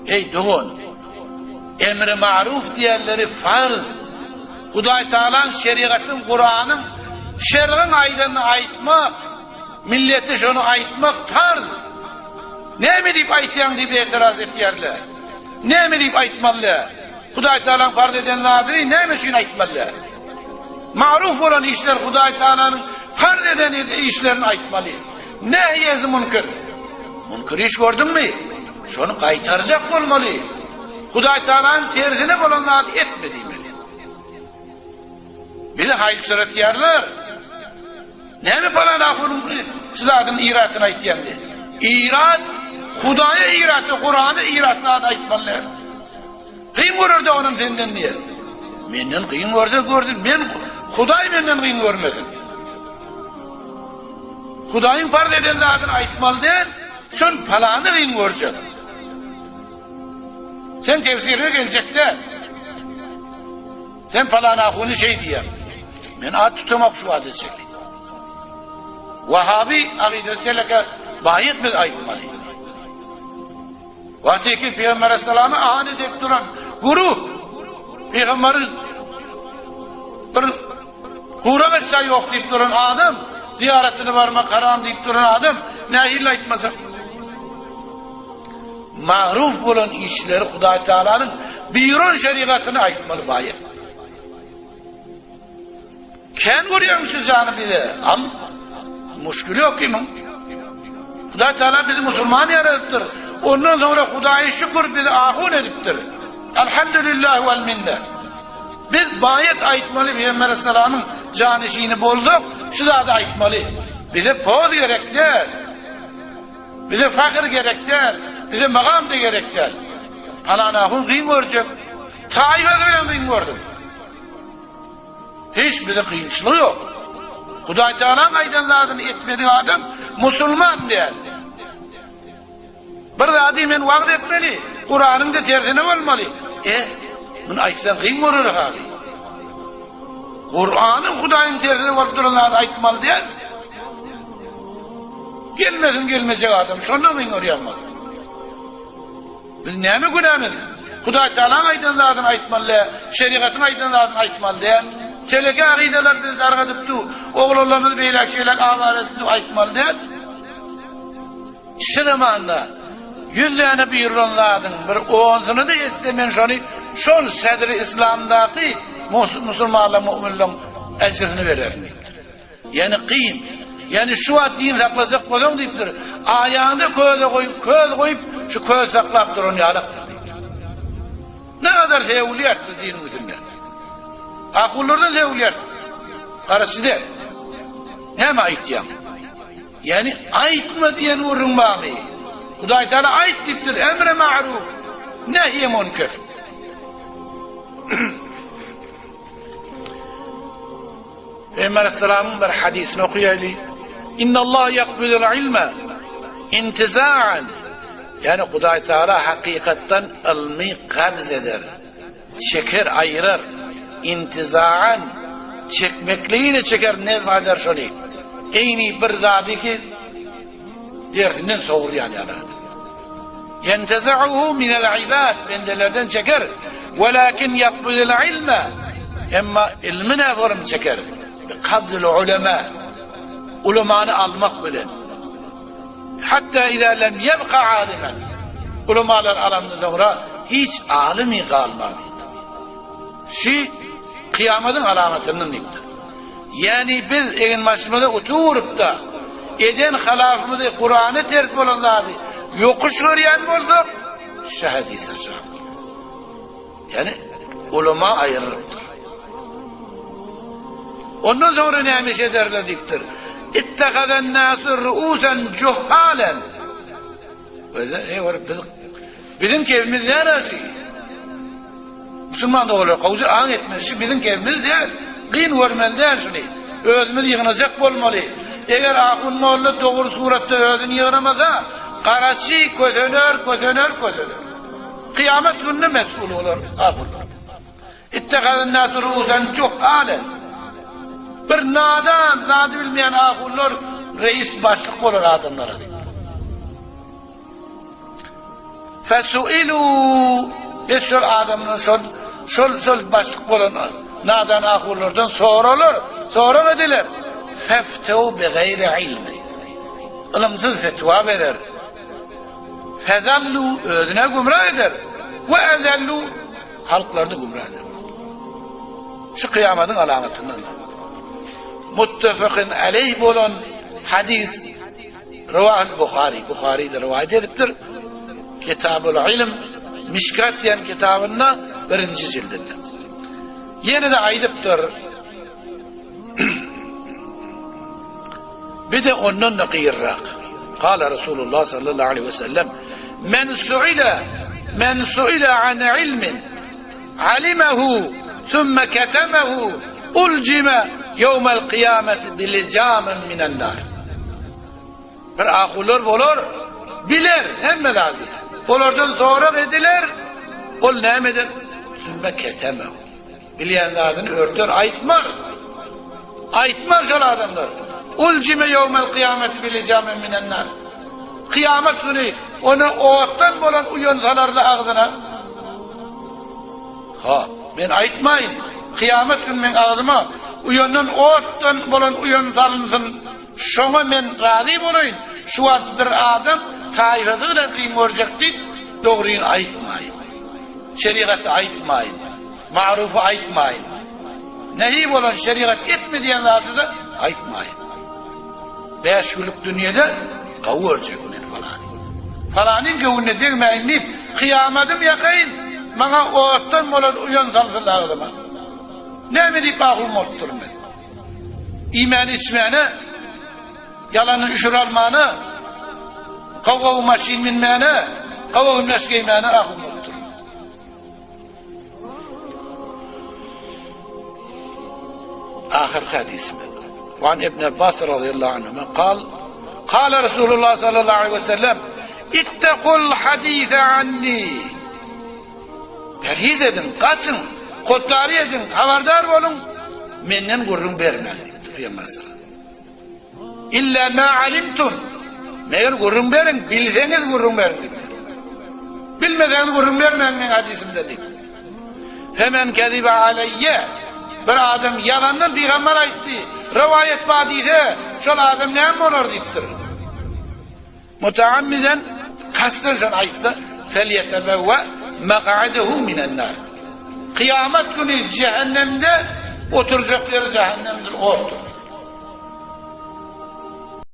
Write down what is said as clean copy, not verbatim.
Ey doğun, emri maruf diyenleri farz. Hudaý Taala'nın şeriatın, Kur'an'ın şer'in aydınını aytmak, millete şonu aytmak farz. Ne mi deyip aytyan deyip etiraz etýärler? Ne mi deyip aytmalylar? Hudaý Taala'nın farz edenleri ne mi için aytmalylar? Maruf olan işler Hudaý Taala'nın farz eden işlerini aytmaly. Nehyezi munkar. Munkar iş gördün mü? Şonu kaytaracak olmalı. Hudaý Taala'nın tersine olanları etme demeli. Bir de hayır söretýärler. Ne mi falan ahunun sizadın iratını aytýandy? İrat, Hudaýa iratı, Kur'an'a iratını aytmalylar. Kıyın görür de onun senden diye. Menden kıyın görse gördüm. Hudaý menden kıyın görmedim. Hudaýyň farz edenlerini aytmaly der, şon falany kıyın görjek. Sen tefsirine gelecekte, sen falan ahunu diýär. Men at tutamak şu adetçek. Vahabi akidesiyle bayit biz aytmaly. Vatiki Peygamber Aleyhisselam'a ahane edip duran guru, Peygamber'in bir kura mesela yok deyip duran adam, ziyaretine varmak haram deyip duran adam, nehirle aytmasa. Maruf olan işleri Hudaý Taala'nın buyuran şeriatını aytmalı bayit. Ken görüyormuşuz canı bize. Ama muşkülü yok ki mi? Hudaý Taala bizi Müslüman yarattır. Ondan sonra Hudaýa şükür bizi ahun ediptir. Elhamdülillah vel minnet. Biz bayet aytmalı Peygamber Aleyhisselam'ın canişini bozduk. Şu da aytmalı. Bize poz gerekler. Bize fakir gerekler. Bize makam da gerekler. Falan ahun kıyım görecek. Taifede kıyım gördüm. Hiç bize kıyınçlığı yok. Hudaý Taala'nın aydınlarını etmediği adam Müslüman değil. Bir zadi men wagt etmeli. Kur'an'ın da tersine olmalı. Bunu aytsan kıyım görür abi. Kur'an'ın Hudaýyň tersine olup duranlarını aytmalı değil. Gelmesin gelmeyecek adam. Şonda mı görýärmiz? Biz näme günämiz? Hudaý Taala'nın aydınlarını aytmalı, şeriatın aydınlarını aytmalı değil. Teleke akideler biz argadypdy. Oğullarymyz beýle şeyler awaresini aytmaly der. Şu zamanda yüzlerine buyuranlardan bir 10'sunu da istemen şol sedri İslam'daki Müslümanlar, müminler ecrini verer. Yani kıyım. Yani şu an din saklayacak olan deyiptir. Ayağında köz koyup şu köz saklap durun ya. Ne kadar sevuliyat din müdürler. Akullardan sevuliyat. Karısı der. Hem aytýan. Yani aytma diyen vurun bağlı. Hudaý Taala ayt deyipdir. Emre ma'ruf. Nehy munkar. Peygamber Aleyhisselam'ın bir hadisini okuyayım. İnna Allah yakbidul ilme intiza'an. Yani Hudaý Taala hakikatten ilmi kabz eder. Çeker, ayırır. İntiza'an. Çekmekliğiyle çeker, ne vader şöyle. Eyni bir zadi ki diğerinden soğur yani. Yenteza'uhu minel ibad. Bendelerden çeker. Velakin yakbidul ilme. Ama ilmine varım çeker. Kabzul ulema. Ulemanı almak bilen. Hatta izâ lem yebqa alimen. Ulemalar aramda sonra hiç alimi kalmadı. Kıyametin alametinin neydi? Yani biz egin başımıza oturup da eden halafımızı Kur'an'ı ters olanlardı yokuş görüyen olduk, şehadis edeceğim. Yani ulema ayrılıktır. Ondan sonra neymiş ederler diktir. İttehaden nâsır ru'usen cuhhalen. Bizim kevimiz neresi? Müslüman da olur. Kavuzur an etmesi bizim kevimiz değil. Kıyın vermelidir şunu. Özümüz yığınacak olmalı. Eğer ahunun oğlu doğru suratta özünü yığınamazsa karaçı kötönür. Kıyamet gününe mesul olur ahunlar. İttehaden nâsır ru'usen cuhhalen. Bir nadan, zadi bilmeyen ahullar reis başlık olur adamlara. fesuilu şol adamın şol başlık bolan nadan ahurlardan sonra ediler. Feftev bi gayri ilmi. Ilimsiz fetva verir. Fezallu özüne gumrah eder. Ve ezellu halklarını gumrah eder. Şu kıyametin alametından. Muttefakın aleyh bolan hadis Rivayet Bukhari'de rivayet ediptir. Kitabul İlm Mişkat diyen kitabında 1. cildinde. Yine de aydıptır. Bir de ondan da kıyırrak. Kâle Resulullah sallallahu aleyhi ve sellem men su'ile an ilmin alimehu thumme ketemehu ulcime yevmel kıyameti bilicamen minen nar. Bir ahulur olur, bilir, hem lazım. Olurdan sonra edilir, ol ne midir? Sümme ketemehu. Bileyenlerden örtür, aytmaz. Aytmaz şol adamlar. Ulcime yevmel kıyameti bilicamen minen nar. Kıyamet günü onu oğuttan bolan uyon salardı ağzına. Ben aytmayın. Kıyamet günü men ağzıma uyondan oğuttan bolan uyon salınsın. Şoma men razı bolayın. Şu bir adam tayfadığıyla kıyım olacak deyip doğruyu aytmayın. Şeriatı aytmayın. Marufu aytmayın. Nehi olan şeriat etme diyenler de aytmayın. 5 yıllık dünyada kavu olacak onun falanın kavunne degmeyin deyip kıyamadım yakayın. Bana oğuttan bolan uyan salsınlar o zaman. Ne mi deyip ahım oltturum ben. İman içmeyene, yalanı üşür almanı, kavgavu maşin minmeyene, kavgavu neskeymeyene ahım oltturum. Ahir hadisimiz. وعن ابن عباس رضي الله عنهما قال رسول الله صلى الله عليه وسلم اتقوا الحديث عني. Perhiz edin, kaçın, kottari edin, haberdar olun, menden gurrun vermez. İlla ma alimtum. Meğer gurrun verin, bilseniz gurrun verin. Bilmeden gurrun vermeyin hadisimde değil. Hemen kezibe aleyye. Bir adam yalandan peygamber aytti. Rivayet badide. Şol adam neyem olur deyiptir. Muteammiden kastırsan aytti. Felyetebevve mek'adehu minen nar. Kıyamet günü cehennemde oturacakları cehennemdir, otur.